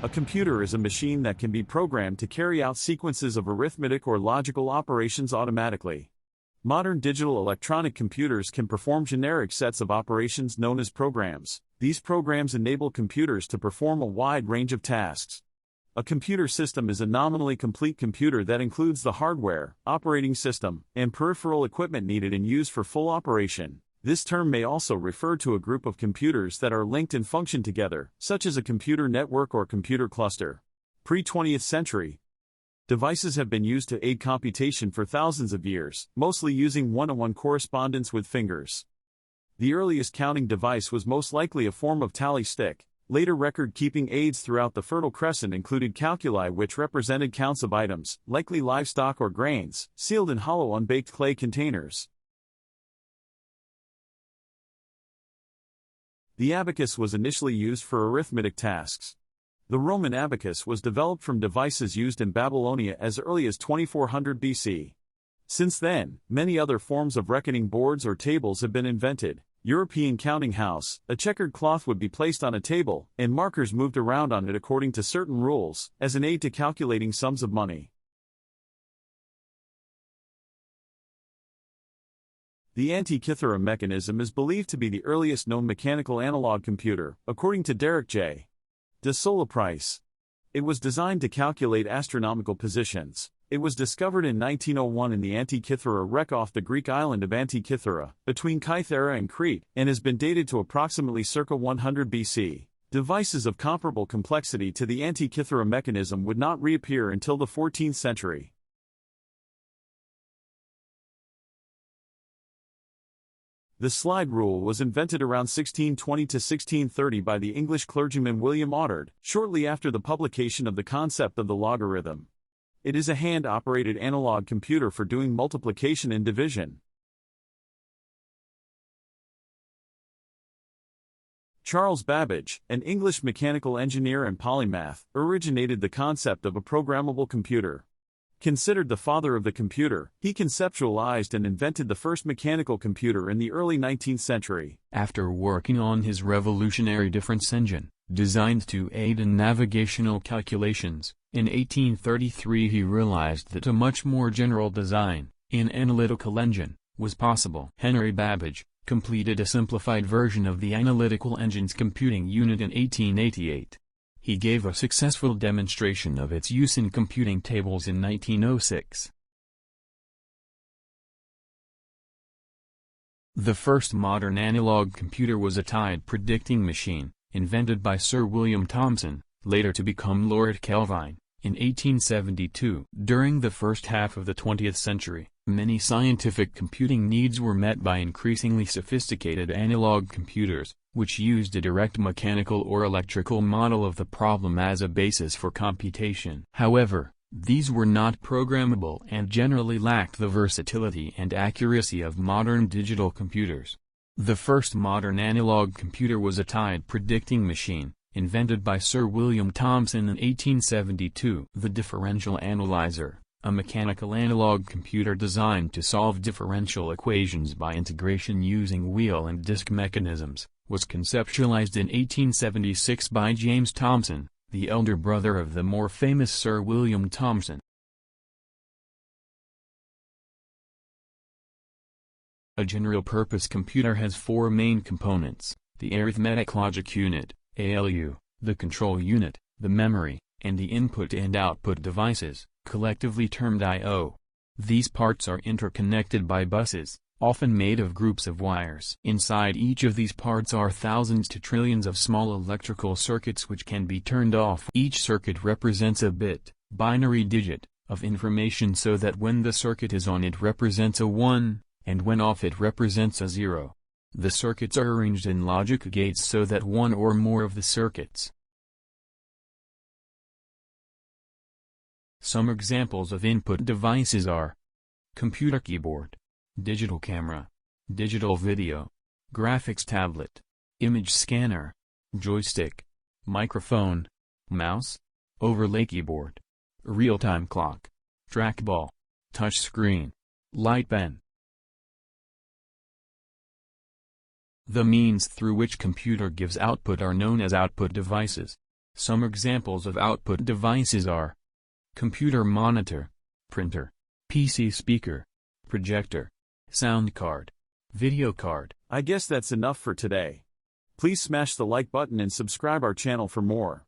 A computer is a machine that can be programmed to carry out sequences of arithmetic or logical operations automatically. Modern digital electronic computers can perform generic sets of operations known as programs. These programs enable computers to perform a wide range of tasks. A computer system is a nominally complete computer that includes the hardware, operating system, and peripheral equipment needed and used for full operation. This term may also refer to a group of computers that are linked and function together, such as a computer network or computer cluster. Pre-20th century, devices have been used to aid computation for thousands of years, mostly using one-on-one correspondence with fingers. The earliest counting device was most likely a form of tally stick. Later record-keeping aids throughout the Fertile Crescent included calculi which represented counts of items, likely livestock or grains, sealed in hollow unbaked clay containers. The abacus was initially used for arithmetic tasks. The Roman abacus was developed from devices used in Babylonia as early as 2400 BC. Since then, many other forms of reckoning boards or tables have been invented. European counting house, a checkered cloth would be placed on a table, and markers moved around on it according to certain rules, as an aid to calculating sums of money. The Antikythera mechanism is believed to be the earliest known mechanical analog computer, according to Derek J. de Sola-Price. It was designed to calculate astronomical positions. It was discovered in 1901 in the Antikythera wreck off the Greek island of Antikythera, between Kythera and Crete, and has been dated to approximately circa 100 BC. Devices of comparable complexity to the Antikythera mechanism would not reappear until the 14th century. The slide rule was invented around 1620 to 1630 by the English clergyman William Ottard, shortly after the publication of the concept of the logarithm. It is a hand-operated analog computer for doing multiplication and division. Charles Babbage, an English mechanical engineer and polymath, originated the concept of a programmable computer. Considered the father of the computer, he conceptualized and invented the first mechanical computer in the early 19th century. After working on his revolutionary difference engine, designed to aid in navigational calculations, in 1833 he realized that a much more general design, an analytical engine, was possible. Henry Babbage completed a simplified version of the analytical engine's computing unit in 1888. He gave a successful demonstration of its use in computing tables in 1906. The first modern analog computer was a tide predicting machine, invented by Sir William Thomson, later to become Lord Kelvin, in 1872. During the first half of the 20th century, many scientific computing needs were met by increasingly sophisticated analog computers, which used a direct mechanical or electrical model of the problem as a basis for computation. However, these were not programmable and generally lacked the versatility and accuracy of modern digital computers. The first modern analog computer was a tide predicting machine, invented by Sir William Thomson in 1872. The differential analyzer, a mechanical analog computer designed to solve differential equations by integration using wheel and disk mechanisms, was conceptualized in 1876 by James Thomson, the elder brother of the more famous Sir William Thomson. A general-purpose computer has four main components: the arithmetic logic unit, ALU, the control unit, the memory, and the input and output devices, collectively termed I/O. These parts are interconnected by buses, often made of groups of wires. Inside each of these parts are thousands to trillions of small electrical circuits which can be turned off. Each circuit represents a bit, binary digit, of information so that when the circuit is on it represents a 1, and when off it represents a 0. The circuits are arranged in logic gates so that one or more of the circuits. Some examples of input devices are computer keyboard, digital camera, digital video, graphics tablet, image scanner, joystick, microphone, mouse, overlay keyboard, real-time clock, trackball, touchscreen, light pen. The means through which computer gives output are known as output devices. Some examples of output devices are computer monitor, printer, PC speaker, projector, sound card, video card. I guess that's enough for today. Please smash the like button and subscribe our channel for more.